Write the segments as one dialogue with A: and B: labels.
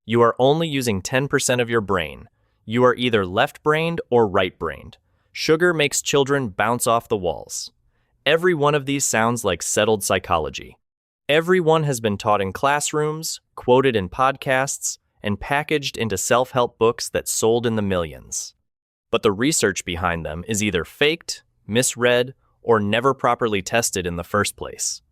A: You are only using 10% of your brain. You are either left-brained or right-brained. Sugar makes children bounce off the walls. Every one of these sounds like settled psychology. Everyone has been taught in classrooms, quoted in podcasts, and packaged into self-help books that sold in the millions. But the research behind them is either faked, misread, or never properly tested in the first place.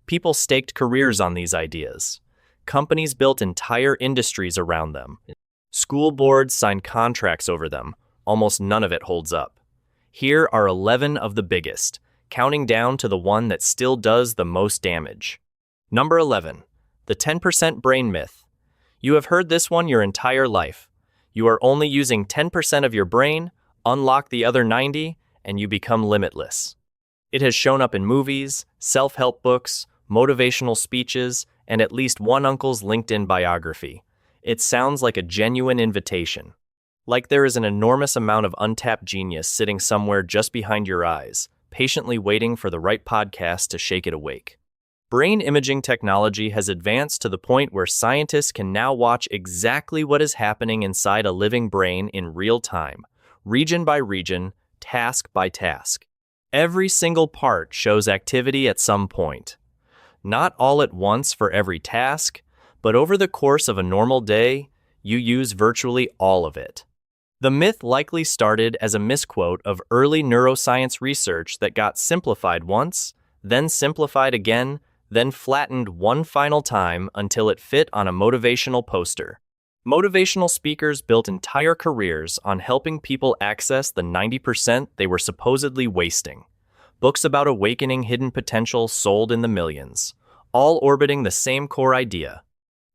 A: People staked careers on these ideas. Companies built entire industries around them. School boards signed contracts over them. Almost none of it holds up. Here are 11 of the biggest, counting down to the one that still does the most damage. Number 11. The 10% brain myth. You have heard this one your entire life. You are only using 10% of your brain, unlock the other 90, and you become limitless. It has shown up in movies, self-help books, motivational speeches, and at least one uncle's LinkedIn biography. It sounds like a genuine invitation. Like there is an enormous amount of untapped genius sitting somewhere just behind your eyes, patiently waiting for the right podcast to shake it awake. Brain imaging technology has advanced to the point where scientists can now watch exactly what is happening inside a living brain in real time, region by region, task by task. Every single part shows activity at some point. Not all at once for every task, but over the course of a normal day, you use virtually all of it. The myth likely started as a misquote of early neuroscience research that got simplified once, then simplified again, then flattened one final time until it fit on a motivational poster. Motivational speakers built entire careers on helping people access the 90% they were supposedly wasting. Books about awakening hidden potential sold in the millions, all orbiting the same core idea.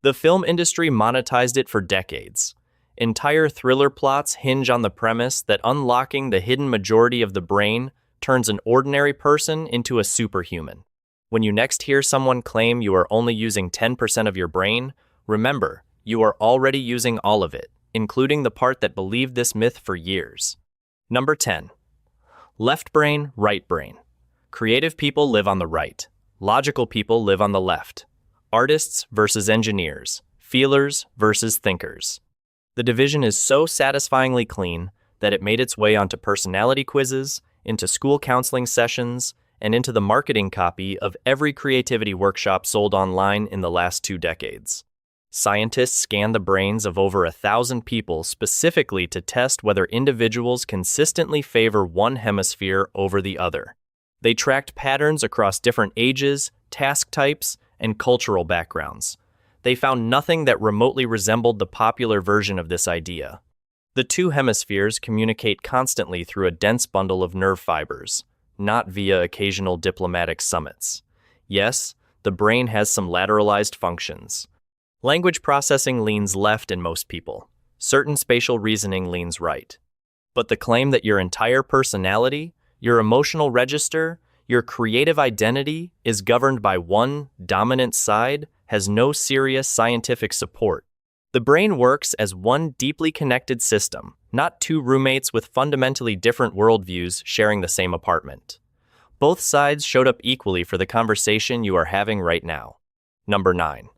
A: The film industry monetized it for decades. Entire thriller plots hinge on the premise that unlocking the hidden majority of the brain turns an ordinary person into a superhuman. When you next hear someone claim you are only using 10% of your brain, remember, you are already using all of it, including the part that believed this myth for years. Number 10. Left brain, right brain. Creative people live on the right. Logical people live on the left. Artists versus engineers. Feelers versus thinkers. The division is so satisfyingly clean that it made its way onto personality quizzes, into school counseling sessions, and into the marketing copy of every creativity workshop sold online in the last 2 decades. Scientists scanned the brains of over 1,000 people specifically to test whether individuals consistently favor one hemisphere over the other. They tracked patterns across different ages, task types, and cultural backgrounds. They found nothing that remotely resembled the popular version of this idea. The 2 hemispheres communicate constantly through a dense bundle of nerve fibers, not via occasional diplomatic summits. Yes, the brain has some lateralized functions. Language processing leans left in most people. Certain spatial reasoning leans right. But the claim that your entire personality, your emotional register, your creative identity is governed by one dominant side has no serious scientific support. The brain works as one deeply connected system, not 2 roommates with fundamentally different worldviews sharing the same apartment. Both sides showed up equally for the conversation you are having right now. Number 9.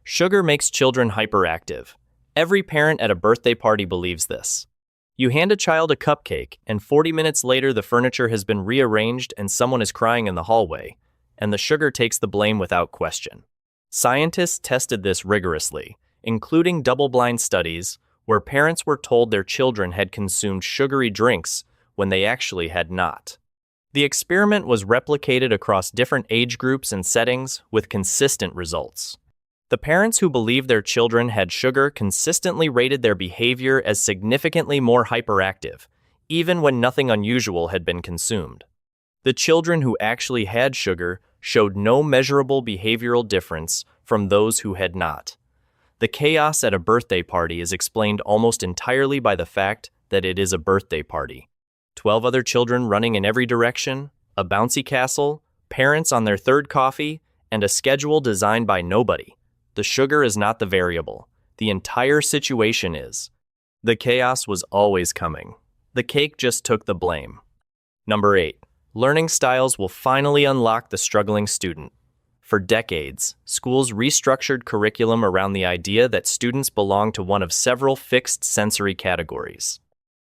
A: Sugar makes children hyperactive. Every parent at a birthday party believes this. You hand a child a cupcake, and 40 minutes later the furniture has been rearranged and someone is crying in the hallway, and the sugar takes the blame without question. Scientists tested this rigorously, including double-blind studies where parents were told their children had consumed sugary drinks when they actually had not. The experiment was replicated across different age groups and settings with consistent results. The parents who believed their children had sugar consistently rated their behavior as significantly more hyperactive, even when nothing unusual had been consumed. The children who actually had sugar showed no measurable behavioral difference from those who had not. The chaos at a birthday party is explained almost entirely by the fact that it is a birthday party. 12 other children running in every direction, a bouncy castle, parents on their 3rd coffee, and a schedule designed by nobody. The sugar is not the variable. The entire situation is. The chaos was always coming. The cake just took the blame. Number 8. Learning styles will finally unlock the struggling student. For decades, schools restructured curriculum around the idea that students belong to one of several fixed sensory categories: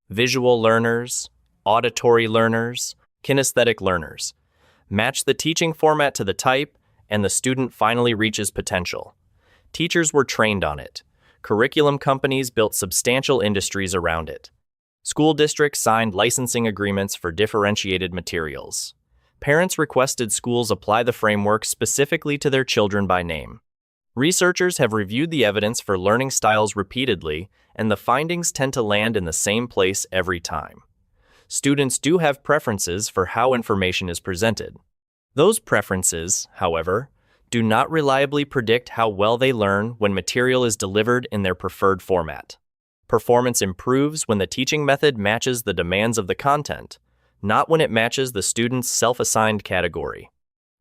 A: visual learners, auditory learners, kinesthetic learners. Match the teaching format to the type, and the student finally reaches potential. Teachers were trained on it. Curriculum companies built substantial industries around it. School districts signed licensing agreements for differentiated materials. Parents requested schools apply the framework specifically to their children by name. Researchers have reviewed the evidence for learning styles repeatedly, and the findings tend to land in the same place every time. Students do have preferences for how information is presented. Those preferences, however, do not reliably predict how well they learn when material is delivered in their preferred format. Performance improves when the teaching method matches the demands of the content, not when it matches the student's self-assigned category.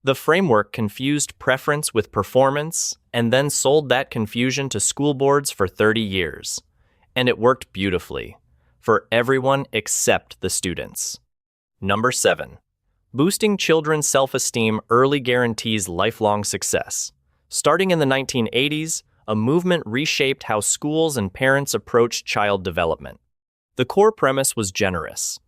A: The framework confused preference with performance and then sold that confusion to school boards for 30 years. And it worked beautifully, for everyone except the students. Number 7. Boosting children's self-esteem early guarantees lifelong success. Starting in the 1980s, a movement reshaped how schools and parents approach child development. The core premise was generous.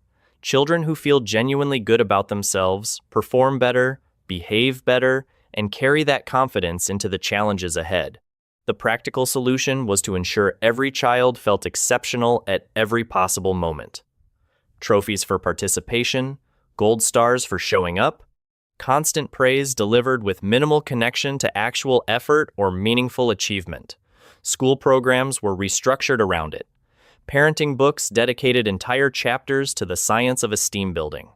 A: Children who feel genuinely good about themselves perform better, behave better, and carry that confidence into the challenges ahead. The practical solution was to ensure every child felt exceptional at every possible moment. Trophies for participation, gold stars for showing up, constant praise delivered with minimal connection to actual effort or meaningful achievement. School programs were restructured around it. Parenting books dedicated entire chapters to the science of esteem building.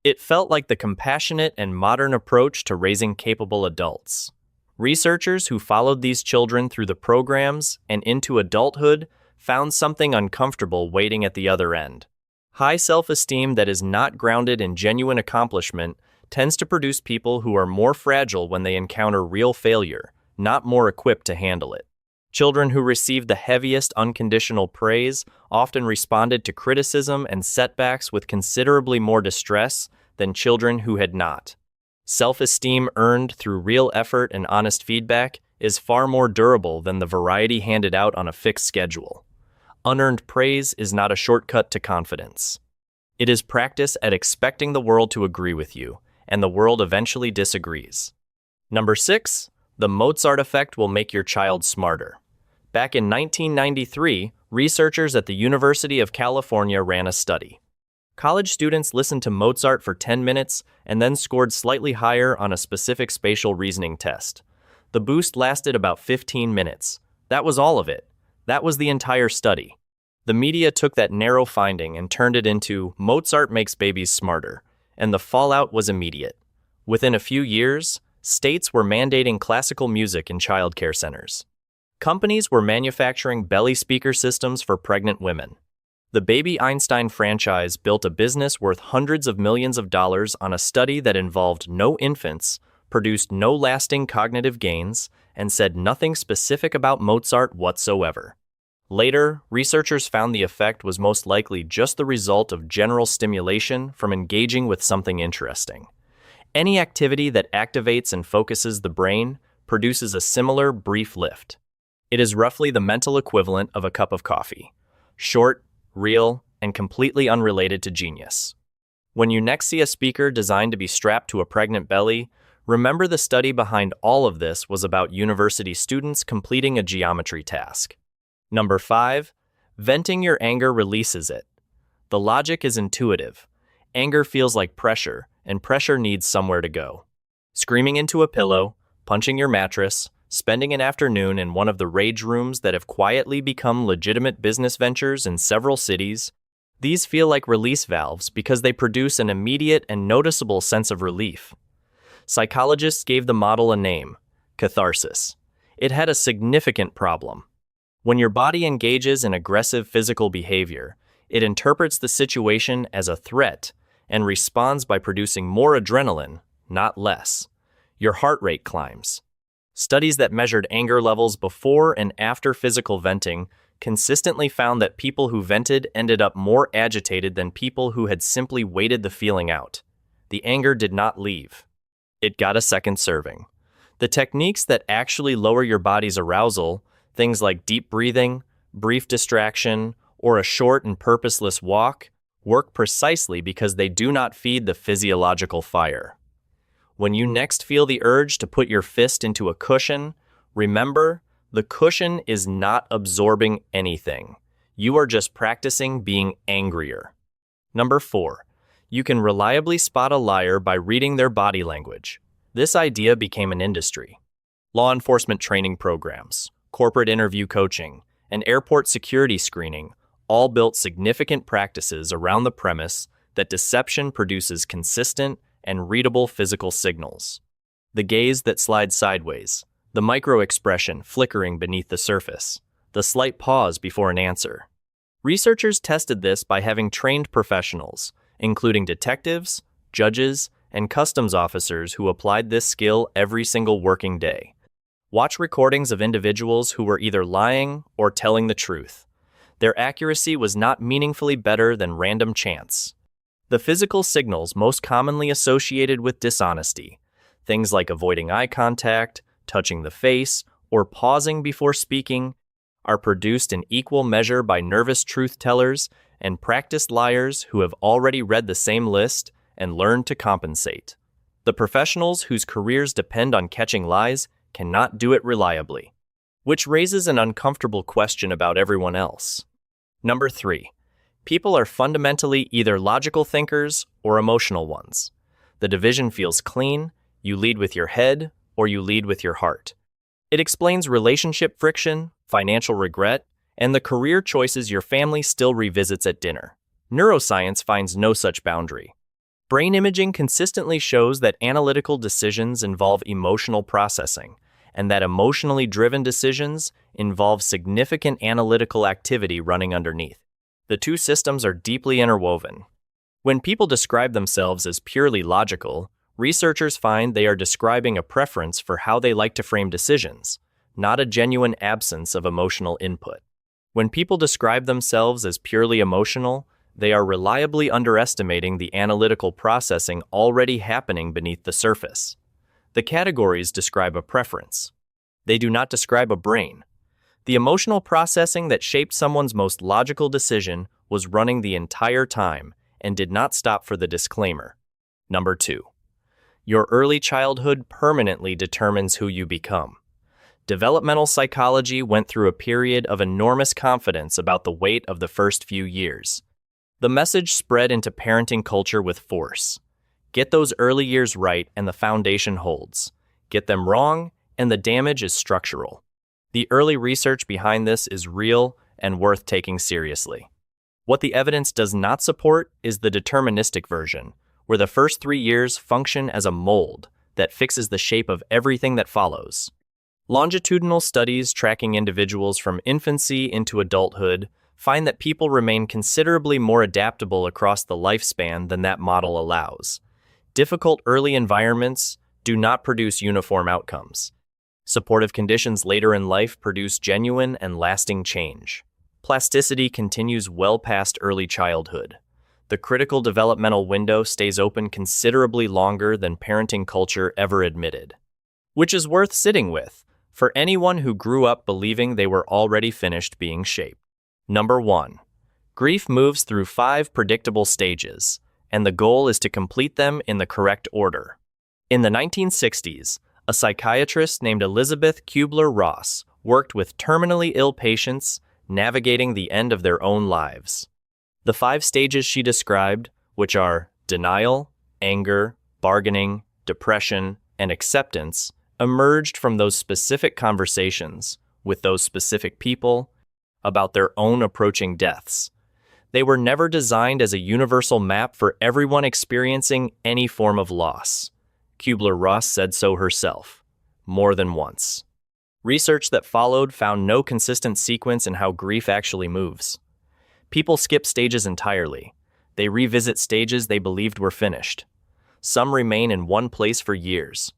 A: It felt like the compassionate and modern approach to raising capable adults. Researchers who followed these children through the programs and into adulthood found something uncomfortable waiting at the other end. High self-esteem that is not grounded in genuine accomplishment tends to produce people who are more fragile when they encounter real failure, not more equipped to handle it. Children who received the heaviest unconditional praise often responded to criticism and setbacks with considerably more distress than children who had not. Self-esteem earned through real effort and honest feedback is far more durable than the variety handed out on a fixed schedule. Unearned praise is not a shortcut to confidence. It is practice at expecting the world to agree with you, and the world eventually disagrees. Number 6, the Mozart effect will make your child smarter. Back in 1993, researchers at the University of California ran a study. College students listened to Mozart for 10 minutes and then scored slightly higher on a specific spatial reasoning test. The boost lasted about 15 minutes. That was all of it. That was the entire study. The media took that narrow finding and turned it into "Mozart makes babies smarter," and the fallout was immediate. Within a few years, states were mandating classical music in childcare centers. Companies were manufacturing belly speaker systems for pregnant women. The Baby Einstein franchise built a business worth hundreds of millions of dollars on a study that involved no infants, produced no lasting cognitive gains, and said nothing specific about Mozart whatsoever. Later, researchers found the effect was most likely just the result of general stimulation from engaging with something interesting. Any activity that activates and focuses the brain produces a similar brief lift. It is roughly the mental equivalent of a cup of coffee. Short, real, and completely unrelated to genius. When you next see a speaker designed to be strapped to a pregnant belly, remember the study behind all of this was about university students completing a geometry task. Number 5, venting your anger releases it. The logic is intuitive. Anger feels like pressure, and pressure needs somewhere to go. Screaming into a pillow, punching your mattress, spending an afternoon in one of the rage rooms that have quietly become legitimate business ventures in several cities, these feel like release valves because they produce an immediate and noticeable sense of relief. Psychologists gave the model a name: catharsis. It had a significant problem. When your body engages in aggressive physical behavior, it interprets the situation as a threat and responds by producing more adrenaline, not less. Your heart rate climbs. Studies that measured anger levels before and after physical venting consistently found that people who vented ended up more agitated than people who had simply waited the feeling out. The anger did not leave. It got a second serving. The techniques that actually lower your body's arousal, things like deep breathing, brief distraction, or a short and purposeless walk, work precisely because they do not feed the physiological fire. When you next feel the urge to put your fist into a cushion, remember, the cushion is not absorbing anything. You are just practicing being angrier. Number 4. You can reliably spot a liar by reading their body language. This idea became an industry. Law enforcement training programs, corporate interview coaching, and airport security screening all built significant practices around the premise that deception produces consistent and readable physical signals. The gaze that slides sideways, the micro-expression flickering beneath the surface, the slight pause before an answer. Researchers tested this by having trained professionals, including detectives, judges, and customs officers who applied this skill every single working day. Watch recordings of individuals who were either lying or telling the truth. Their accuracy was not meaningfully better than random chance. The physical signals most commonly associated with dishonesty, things like avoiding eye contact, touching the face, or pausing before speaking, are produced in equal measure by nervous truth-tellers and practiced liars who have already read the same list and learned to compensate. The professionals whose careers depend on catching lies cannot do it reliably, which raises an uncomfortable question about everyone else. Number 3. People are fundamentally either logical thinkers or emotional ones. The division feels clean: you lead with your head or you lead with your heart. It explains relationship friction, financial regret, and the career choices your family still revisits at dinner. Neuroscience finds no such boundary. Brain imaging consistently shows that analytical decisions involve emotional processing, and that emotionally driven decisions involve significant analytical activity running underneath. The two systems are deeply interwoven. When people describe themselves as purely logical, researchers find they are describing a preference for how they like to frame decisions, not a genuine absence of emotional input. When people describe themselves as purely emotional, they are reliably underestimating the analytical processing already happening beneath the surface. The categories describe a preference. They do not describe a brain. The emotional processing that shaped someone's most logical decision was running the entire time and did not stop for the disclaimer. Number 2. Your early childhood permanently determines who you become. Developmental psychology went through a period of enormous confidence about the weight of the first few years. The message spread into parenting culture with force. Get those early years right and the foundation holds. Get them wrong and the damage is structural. The early research behind this is real and worth taking seriously. What the evidence does not support is the deterministic version, where the first 3 years function as a mold that fixes the shape of everything that follows. Longitudinal studies tracking individuals from infancy into adulthood find that people remain considerably more adaptable across the lifespan than that model allows. Difficult early environments do not produce uniform outcomes. Supportive conditions later in life produce genuine and lasting change. Plasticity continues well past early childhood. The critical developmental window stays open considerably longer than parenting culture ever admitted, which is worth sitting with for anyone who grew up believing they were already finished being shaped. Number 1. Grief moves through 5 predictable stages, and the goal is to complete them in the correct order. In the 1960s, a psychiatrist named Elizabeth Kubler-Ross worked with terminally ill patients navigating the end of their own lives. The 5 stages she described, which are denial, anger, bargaining, depression, and acceptance, emerged from those specific conversations with those specific people about their own approaching deaths. They were never designed as a universal map for everyone experiencing any form of loss. Kubler-Ross said so herself, more than once. Research that followed found no consistent sequence in how grief actually moves. People skip stages entirely. They revisit stages they believed were finished. Some remain in one place for years.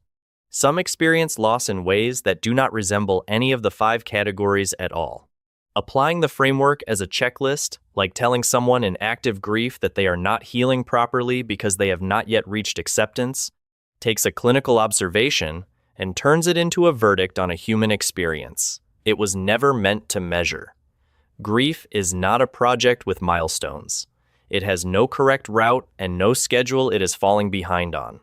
A: Some experience loss in ways that do not resemble any of the 5 categories at all. Applying the framework as a checklist, like telling someone in active grief that they are not healing properly because they have not yet reached acceptance, takes a clinical observation and turns it into a verdict on a human experience it was never meant to measure. Grief is not a project with milestones. It has no correct route and no schedule it is falling behind on.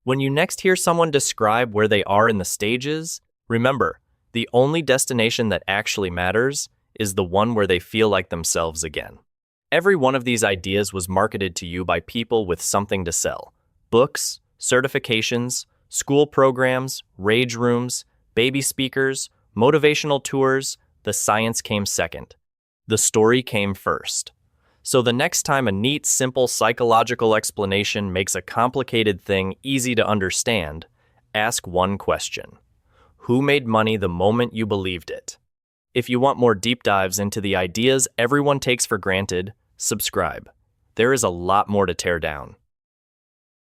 A: When you next hear someone describe where they are in the stages, remember, the only destination that actually matters is the one where they feel like themselves again. Every one of these ideas was marketed to you by people with something to sell. Books, certifications, school programs, rage rooms, baby speakers, motivational tours. The science came second. The story came first. So the next time a neat, simple psychological explanation makes a complicated thing easy to understand, ask one question. Who made money the moment you believed it? If you want more deep dives into the ideas everyone takes for granted, subscribe. There is a lot more to tear down.